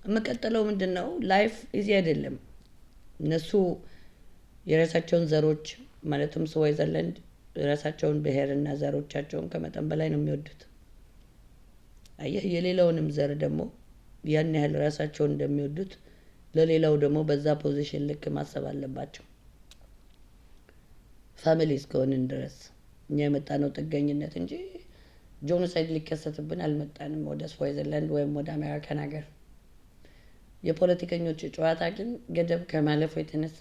የምቀጥለው ምንድነው? ላይፍ ኢዚ አይደለም። እነሱ የራሳቸውን ዘሮች ማለትም ስዋይዘርላንድ የራሳቸውን ብሔርና ዘሮቻቸውን ከመጠን በላይ ነው የሚወዱት። አየህ፣ የሌላውንም ዘር ደግሞ ያን ያህል ራሳቸውን እንደሚወዱት ለሌላው ደግሞ በዛ ፖዚሽን ልክ ማሰብ አለባቸው። ፋሚሊ እስከሆንን ድረስ እኛ የመጣነው ጥገኝነት እንጂ ጆኖሳይድ ሊከሰትብን አልመጣንም ወደ ስዋይዘርላንድ ወይም ወደ አሜሪካን ሀገር። የፖለቲከኞች ጨዋታ ግን ገደብ ከማለፉ የተነሳ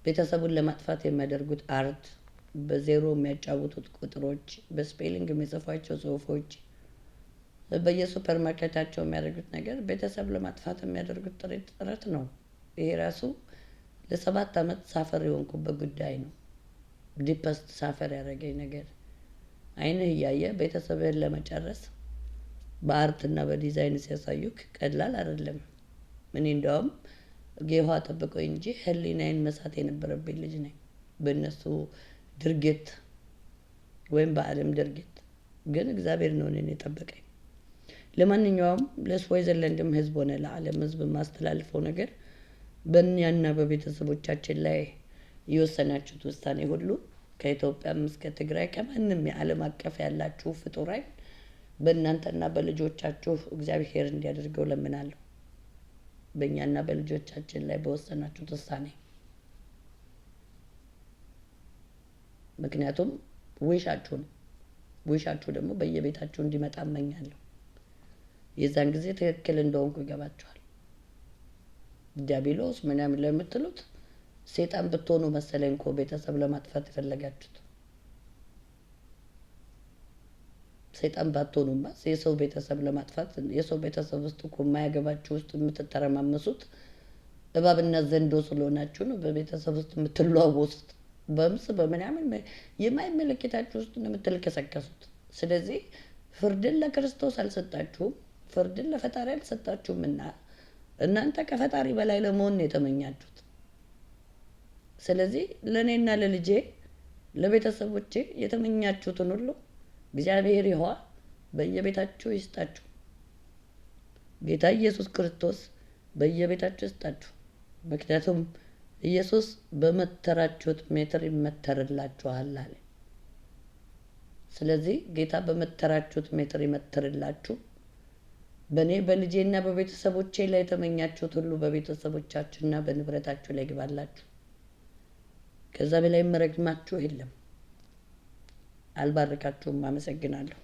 ቤተሰቡን ለማጥፋት የሚያደርጉት አርት፣ በዜሮ የሚያጫውቱት ቁጥሮች፣ በስፔሊንግ የሚጽፏቸው ጽሁፎች፣ በየሱፐር ማርኬታቸው የሚያደርጉት ነገር ቤተሰብ ለማጥፋት የሚያደርጉት ጥረት ነው። ይሄ ራሱ ለ7 ዓመት ሳፈር የሆንኩበት ጉዳይ ነው። ዲፐስት ሳፈር ያደረገኝ ነገር አይንህ እያየ ቤተሰብህን ለመጨረስ በአርትና በዲዛይን ሲያሳዩክ ቀላል አይደለም። እኔ እንደውም ጌኋ ጠብቆኝ እንጂ ህሊናዬን መሳት የነበረብኝ ልጅ ነኝ በእነሱ ድርጊት ወይም በዓለም ድርጊት። ግን እግዚአብሔር ነው እኔን የጠበቀኝ። ለማንኛውም ለስዋይዘርላንድም ህዝብ ሆነ ለዓለም ህዝብ የማስተላልፈው ነገር በእኛና በቤተሰቦቻችን ላይ የወሰናችሁት ውሳኔ ሁሉ ከኢትዮጵያም እስከ ትግራይ ከማንም የዓለም አቀፍ ያላችሁ ፍጡራን በእናንተና በልጆቻችሁ እግዚአብሔር እንዲያደርገው ለምናለሁ። በእኛና በልጆቻችን ላይ በወሰናችሁት ውሳኔ። ምክንያቱም ዊሻችሁ ደግሞ በየቤታችሁ እንዲመጣ እመኛለሁ። የዛን ጊዜ ትክክል እንደሆንኩ ይገባችኋል። ዲያብሎስ ምናምን ለምትሉት ሰይጣን ብትሆኑ መሰለኝ እኮ ቤተሰብ ለማጥፋት የፈለጋችሁት። ሰይጣን ባትሆኑማ የሰው ቤተሰብ ለማጥፋት የሰው ቤተሰብ ውስጥ እኮ የማያገባችሁ ውስጥ የምትተረማመሱት እባብና ዘንዶ ስለሆናችሁ ነው። በቤተሰብ ውስጥ የምትለዋወሱት በምስ በምናምን የማይመለከታችሁ ውስጥ ነው የምትልከሰከሱት። ስለዚህ ፍርድን ለክርስቶስ አልሰጣችሁም፣ ፍርድን ለፈጣሪ አልሰጣችሁምና እናንተ ከፈጣሪ በላይ ለመሆን ነው የተመኛችሁት። ስለዚህ ለእኔና ለልጄ ለቤተሰቦቼ የተመኛችሁትን ሁሉ እግዚአብሔር ይሆን በየቤታችሁ ይስጣችሁ። ጌታ ኢየሱስ ክርስቶስ በየቤታችሁ ይስጣችሁ። ምክንያቱም ኢየሱስ በመተራችሁት ሜትር ይመተርላችኋል አለ። ስለዚህ ጌታ በመተራችሁት ሜትር ይመተርላችሁ። በእኔ በልጄና በቤተሰቦቼ ላይ የተመኛችሁት ሁሉ በቤተሰቦቻችሁና በንብረታችሁ ላይ ይግባላችሁ። ከዛ በላይ መረግማችሁ የለም። አልባረካችሁም። አመሰግናለሁ።